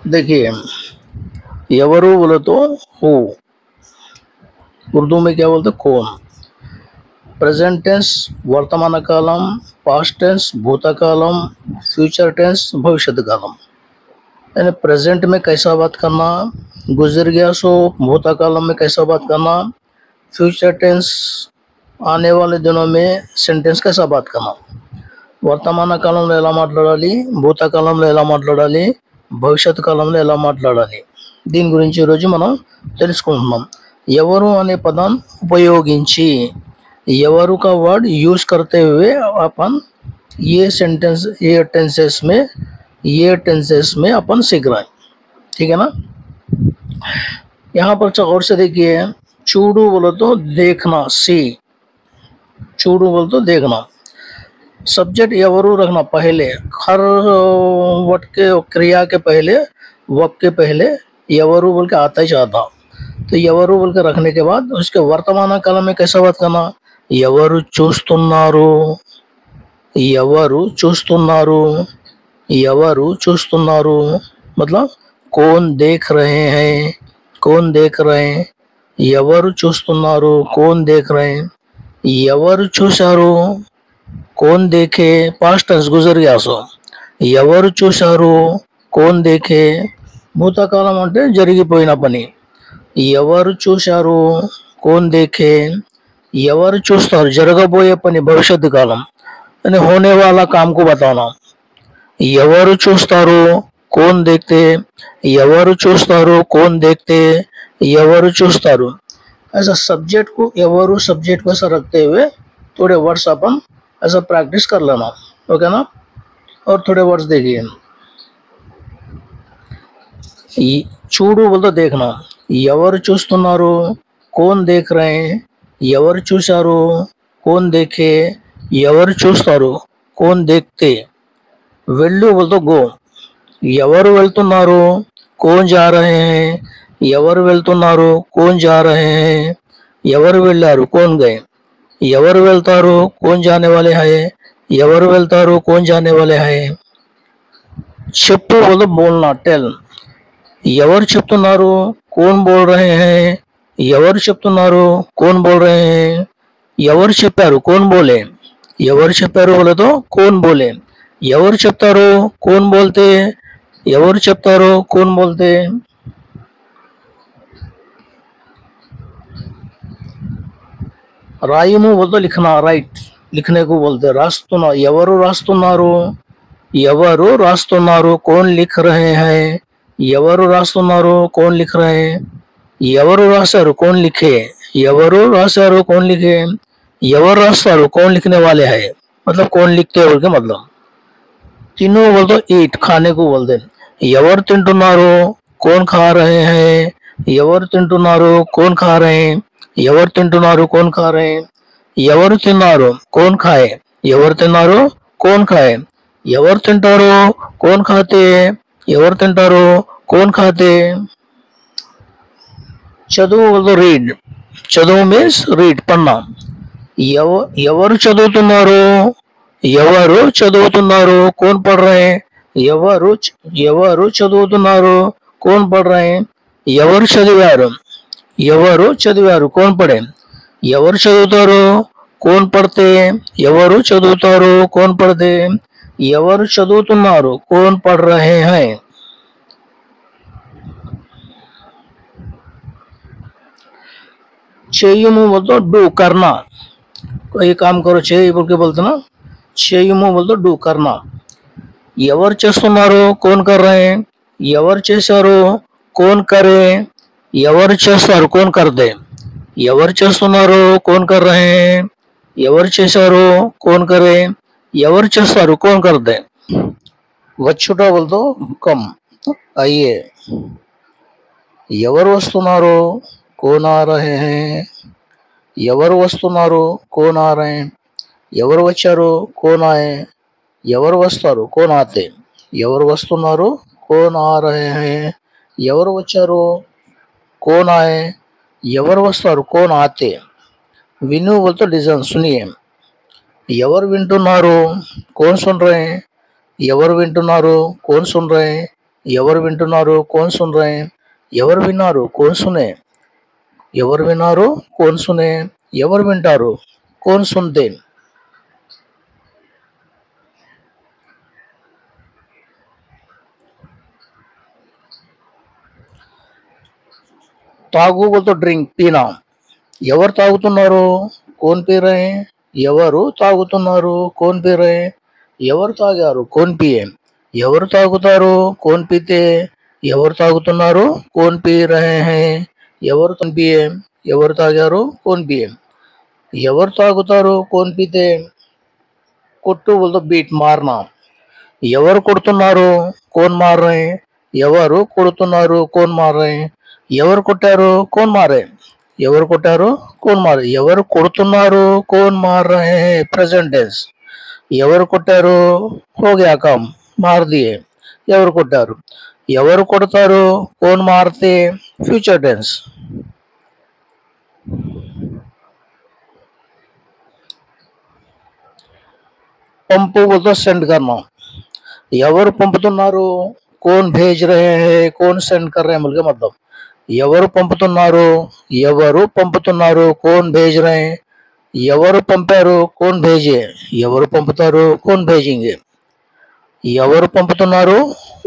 देखिए, ఎవరు बोले तो हु, उर्दू में क्या बोलते कौन। प्रेजेंट टेंस वर्तमान कालम, पास्ट टेंस भूतकालम, फ्यूचर टेंस भविष्य कालम। यानी प्रेजेंट में कैसा बात करना, गुजर गया सो भूतकालम में कैसा बात करना, फ्यूचर टेंस आने वाले दिनों में सेंटेंस कैसा बात करना, వర్తమాన కాలంలో ఎలా మాట్లాడాలి, భూతకాలంలో ఎలా మాట్లాడాలి, భవిష్యత్ కాలంలో ఎలా మాట్లాడాలి, దీని గురించి ఈరోజు మనం తెలుసుకుంటున్నాం। ఎవరు అనే పదం ఉపయోగించి, ఎవరు का वर्ड यूज करते हुए अपन ये टेंसेस में अपन सीख रहे हैं। ठीक है ना। यहाँ पर गौर से देखिए, चूडू बोलो तो देखना, सी, चूडू बोलो तो देखना। सब्जेक्ट ఎవరు रखना पहले, हर वर्ड के क्रिया के पहले, वर्ब के पहले ఎవరు बोल के आता ही जाता। तो ఎవరు बोल के रखने के बाद उसके वर्तमान काल में कैसा बात करना, ఎవరు చూస్తున్నారు, ఎవరు చూస్తున్నారు, ఎవరు చూస్తున్నారు मतलब कौन देख रहे हैं, कौन देख रहे हैं, ఎవరు చూస్తున్నారు कौन देख रहे हैं, ఎవరు చూశారు कौन देखे, पास्ट टेंस गुजर गया सो, ఎవరు చూశారు कौन देखे, భూతకాలం అంటే జరిగిపోయిన పని, ఎవరు చూశారు कौन देखे, ఎవరు చూస్తారు జరగబోయే పని భవిష్యత్తు కాలం यानी होने वाला काम को बताना, ఎవరు చూస్తారు कौन देखते, ఎవరు చూస్తారు कौन देखते, ఎవరు చూస్తారు। ऐसा सब्जेक्ट को ఎవరు सब्जेक्ट को ऐसा रखते हुए थोड़े वर्ड्स अपन ऐसा प्रैक्टिस कर लेना। ओके ना। और थोड़े वर्ड्स देखिए, చూడు बोलते देखना, ఎవరు చూస్తున్నారు कौन देख रहे हैं, ఎవరు చూశారు कौन देखे, ఎవరు చూస్తారు कौन देखते। వెళ్ళు बोलते गो, ఎవరు వెళ్తున్నారు कौन जा रहे हैं, ఎవరు వెళ్తున్నారు कौन जा रहे हैं, ఎవరు వెళ్ళారు कौन गए, ఎవరు వెళ్తారు कौन जाने वाले हैं, ఎవరు వెళ్తారు कौन जाने वाले हैं। చెప్పు बोलो बोलना, टेल, ఎవరు చెప్తున్నారు कौन बोल रहे हैं, ఎవరు చెప్తున్నారు कौन बोल रहे हैं, ఎవరు చెప్పారు कौन बोले, ఎవరు చెప్పారు बोले तो कौन बोले, ఎవరు చెప్తారు कौन बोलते, ఎవరు చెప్తారు कौन बोलते। రాయము बोलते लिखना, राइट, लिखने को बोलते। రాస్తున్నా, ఎవరు రాస్తున్నారు, ఎవరు రాస్తున్నారు कौन लिख रहे हैं, ఎవరు రాస్తున్నారు कौन लिख रहे हैं, ఎవరు రాశారు कौन लिखे, ఎవరు రాశారు कौन लिखे, ఎవరు రాస్తారు कौन लिखने वाले हैं मतलब कौन लिखते हैं के मतलब। तीनों बोलते ईट, खाने को बोलते। ఎవరు తింటున్నారు कौन खा रहे हैं, ఎవరు తింటున్నారు कौन खा रहे हैं, ఎవరు తింటున్నారు कौन खा रहे हैं, ఎవరు తిన్నారు कौन खाए, ఎవరు తిన్నారు कौन खाए, ఎవరు తింటారు कौन खाते, ఎవరు తింటారు कौन खाते। చదువు बोलते रीड, చదువు మీన్స్ రీడ్ పన్నా। ఎవరు చదువుతున్నారు, ఎవరు చదువుతున్నారు कौन पढ़ रहे हैं, ఎవరు చదువుతున్నారు कौन पढ़ रहे हैं, ఎవరు చదివారు, ఎవరు చదివారు कौन पढ़े, ఎవరు చదువుతారు कौन पढ़ते, ఎవరు చదువుతారు कौन पढ़ते, ఎవరు చదువుతున్నారు कौन पढ़ रहे हैं। చేయము बोलते डू, करना, कोई काम करो చేయి बोल के बोलते ना, చేయము बोलते डू, करना। ఎవరు చేస్తున్నారు कौन कर रहे हैं, ఎవరు చేశారు कौन करे, ఎవరు చేస్తారు कौन कर दे, ఎవరు చేస్తున్నారు कौन कर रहे हैं, ఎవరు చేశారు कौन करे, ఎవరు చేస్తారు कौन कर दे। వచ్చుట बोलते कम, आइए। ఎవరు వస్తున్నారు कौन आ रहे हैं, ఎవరు వస్తున్నారు कौन आ रहे हैं, ఎవరు వచ్చారు कौन आए, ఎవరు వస్తారు कौन आते, ఎవరు వస్తున్నారు कौन आ रहे हैं, ఎవరు వచ్చారు कौन आए, ఎవరు వస్తారు कौन आते। విను बोलते लिसन, सुनिए। ఎవరు వింటున్నారు कौन सुन रहे हैं, ఎవరు వింటున్నారు कौन सुन रहे हैं, ఎవరు వింటున్నారు? कौन सुन रहे हैं? ఎవరు విన్నారు? कौन सुने? ఎవరు విన్నారు? कौन सुने? ఎవరు వింటారు? कौन सुनते? తాగు बोलते ड्रिंक पीना. ఎవరు తాగుతున్నారు? कौन पी रहे हैं? ఎవరు తాగుతున్నారు? कौन पी रहे हैं? ఎవరు తాగారు? कौन पिए? ఎవరు తాగుతారు? कौन पीते? ఎవరు తాగుతున్నారు? कौन पी रहे हैं? ఎవరు पिए? ఎవరు తాగారు? कौन पिए? ఎవరు తాగుతారు? कौन पीते? కొట్టు बोलते बीट मारना. ఎవరు కొడుతున్నారు? कौन मार रहे हैं? ఎవరు కొడుతున్నారు? कौन मार रहे हैं? ఎవరు కొట్టారు? कौन मारे? ఎవరు కొట్టారు? कौन मारे? ఎవరు కొడుతున్నారు? कौन मार रहे हैं? Present tense. ఎవరు కొట్టారు? हो गया काम, मार दिए. ఎవరు కొట్టారు? ఎవరు కొడతారు? कौन मारते? Future tense. पंप बोलते सेंड करना. ఎవరు పంపుతున్నారు? कौन भेज रहे हैं? कौन सेंड कर रहे हैं बोल के मतलब. ఎవరు పంపుతున్నారు? ఎవరు పంపుతున్నారు? कौन भेज रहे हैं? ఎవరు పంపారు? कौन भेजे? ఎవరు పంపుతారు? कौन भेजेंगे? ఎవరు పంపుతున్నారు?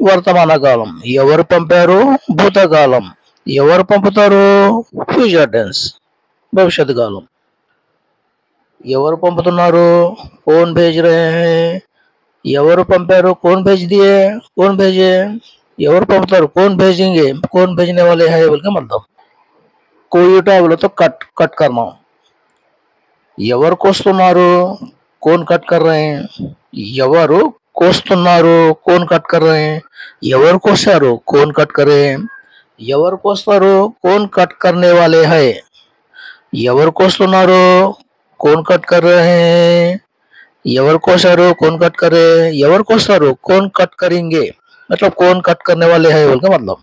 వర్తమాన కాలం. ఎవరు పంపారు? భూతకాలం. ఎవరు పంపుతారు? ఫ్యూచర్ టెన్స్, భవిష్యత్ కాలం. ఎవరు పంపుతున్నారు? कौन भेज रहे हैं? ఎవరు పంపారు? कौन भेज दिए? कौन भेजे? ఎవరు పంపుతారు? कौन भेजेंगे? कौन भेजने वाले हैं बोल के मतलब. कोयटा बोले तो कट कट करना. ఎవరు కోస్తున్నారు? कौन कट कर रहे हैं? ఎవరు కోస్తున్నారు? कौन कट कर रहे हैं? ఎవరు కోసారు? कौन कट कर रहे हैं? ఎవరు కోస్తారు? कौन कट करने वाले हैं? ఎవరు కోస్తున్నారు? कौन कट कर रहे हैं? ఎవరు కోసారు? कौन कट करे? ఎవరు కోస్తారు? कौन कट करेंगे मतलब कौन कट करने वाले हैं बोल के मतलब.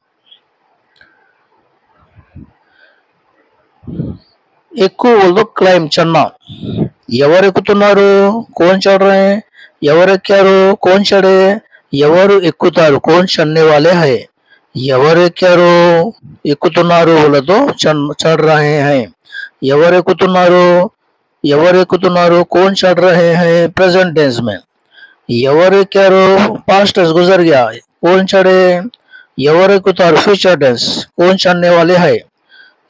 ఎక్కువ बोल दो क्लाइम चढ़ना. ఎవరు ఎక్కుతున్నారు? कौन चढ़ रहे हैं? ఎవరు ఎక్కారు? कौन चढ़े? ఎవరు ఎక్కుతారు? कौन चढ़ने वाले हैं. ఎవరు ఎక్కారు? ఎక్కుతున్నారు बोले तो चढ़ रहे हैं. ఎవరు ఎక్కుతున్నారు? ఎవరు ఎక్కుతున్నారు? कौन चढ़ रहे हैं प्रेजेंट टेंस में. ఎవరు ఎక్కారు? पास्ट टेंस गुजर गया. कौन चढ़े? ఎవరు ఎక్కుతారు? Future tense. कौन चढ़ने वाले हैं.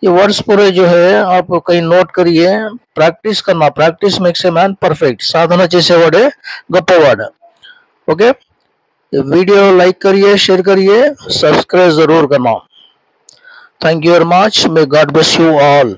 ये वर्ड्स पूरे जो है आप कहीं नोट करिए, प्रैक्टिस करना. Practice makes a man perfect. साधना जैसे वर्ड है, गप्पा वर्ड. ओके, वीडियो लाइक करिए, शेयर करिए, सब्सक्राइब जरूर करना. Thank you very much. May God bless you all.